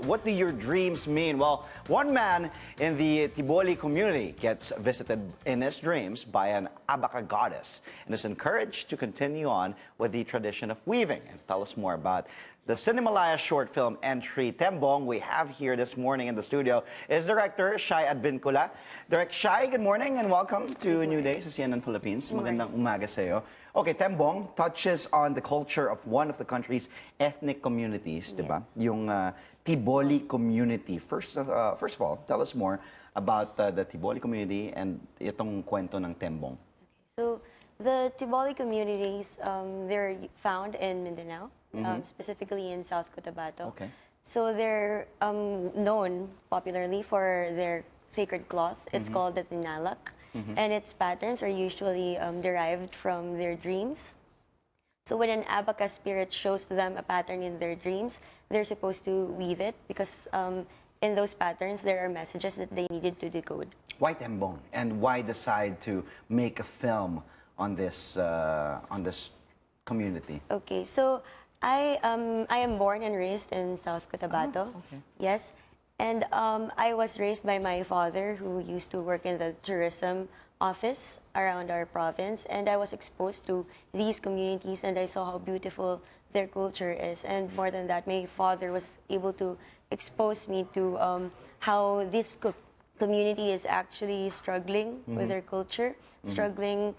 What do your dreams mean? Well, one man in the Tiboli community gets visited in his dreams by an Abaca goddess and is encouraged to continue on with the tradition of weaving. And tell us more about the Cinemalaya short film entry, Tembong, we have here this morning in the studio is director Shai Advincula. Direct Shai, good morning and welcome to a New Day sa CNN Philippines. Magandang umaga sa'yo. Okay, Tembong touches on the culture of one of the country's ethnic communities, yes. Diba? Yung Tiboli community. First of all, tell us more about the Tiboli community and itong kwento ng Tembong. Okay, so the Tiboli communities, they're found in Mindanao, specifically in South Cotabato. Okay. So they're known popularly for their sacred cloth. It's called the tinalak. And its patterns are usually derived from their dreams. So when an Abaca spirit shows to them a pattern in their dreams, they're supposed to weave it because in those patterns there are messages that they needed to decode. Why Tembong? And why decide to make a film on this community? Okay, so I am born and raised in South Cotabato. Oh, okay. Yes. And I was raised by my father, who used to work in the tourism office around our province. And I was exposed to these communities, and I saw how beautiful their culture is. And more than that, my father was able to expose me to how this community is actually struggling with their culture, struggling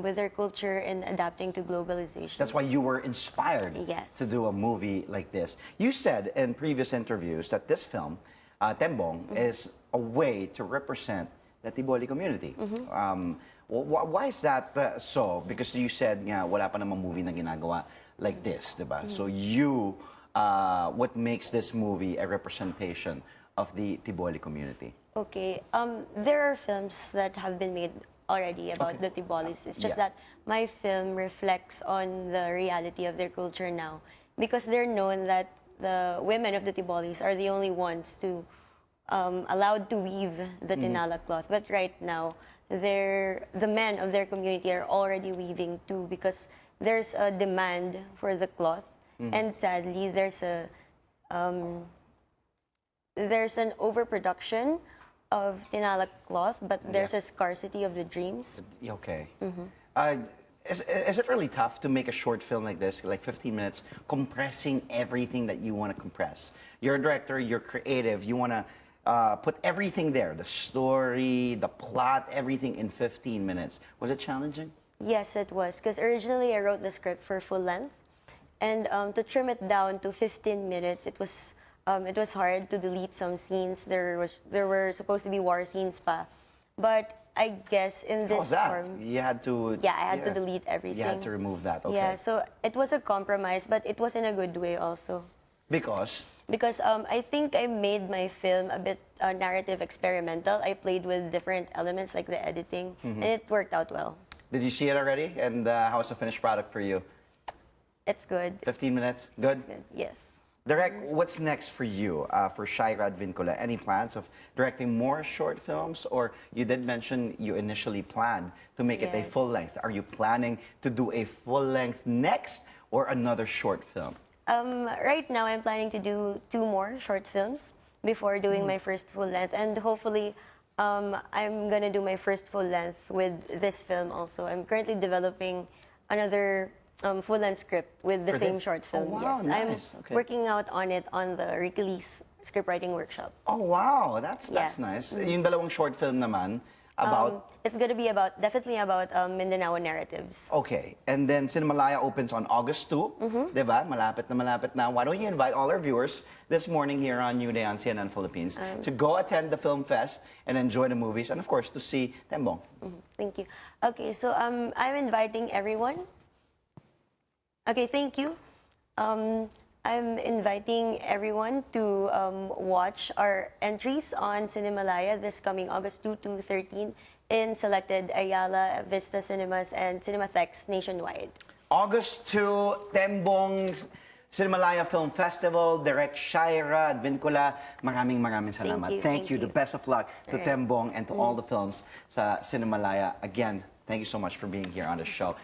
with their culture and adapting to globalization. That's why you were inspired to do a movie like this. You said in previous interviews that this film, Tembong, is a way to represent the Tiboli community. Why is that so? Because you said nga wala pa namang movie na ginagawa like this, diba? So you, what makes this movie a representation of the Tiboli community? Okay, there are films that have been made already about the Tibolis. It's just that my film reflects on the reality of their culture now, because they're known that the women of the Tibolis are the only ones to allowed to weave the tinala cloth. But right now, the men of their community are already weaving too, because there's a demand for the cloth, and sadly there's an overproduction of tinala cloth, but there's a scarcity of the dreams. Okay. Is it really tough to make a short film like this, like 15 minutes, compressing everything that you want to compress? You're a director, you're creative, you want to put everything there, the story, the plot, everything in 15 minutes. Was it challenging? Yes, it was, because originally I wrote the script for full length, and to trim it down to 15 minutes, it was hard to delete some scenes. There were supposed to be war scenes pa. But I guess in this form... You had to... Yeah, I had to delete everything. You had to remove that, okay. Yeah, so it was a compromise, but it was in a good way also. Because? Because I think I made my film a bit narrative experimental. I played with different elements like the editing, and it worked out well. Did you see it already? And how's the finished product for you? It's good. 15 minutes? Good? It's good, yes. Direct, what's next for you, for Shai Advincula? Any plans of directing more short films? Or you did mention you initially planned to make it a full length. Are you planning to do a full length next or another short film? Right now, I'm planning to do 2 more short films before doing my first full length. And hopefully, I'm going to do my first full length with this film also. I'm currently developing another full-length script with the same short film. Oh, wow, yes, nice. I'm working out on it on the Rickely's script writing workshop. Oh wow, that's nice. Yung dalawang short film naman about. It's going to be definitely about Mindanao narratives. Okay, and then Cinemalaya opens on August 2, diba? Malapit na. Why don't you invite all our viewers this morning here on New Day on CNN Philippines to go attend the film fest and enjoy the movies, and of course to see Tembong. Thank you. Okay, so I'm inviting everyone. Okay, thank you. I'm inviting everyone to watch our entries on Cinemalaya this coming August 2 to 13 in selected Ayala, Vista Cinemas, and Cinematheques nationwide. August 2, Tembong Cinemalaya Film Festival, Direct Shai Advincula. Maraming salamat. Thank you. The best of luck to Tembong and to all the films sa Cinemalaya. Again, thank you so much for being here on the show.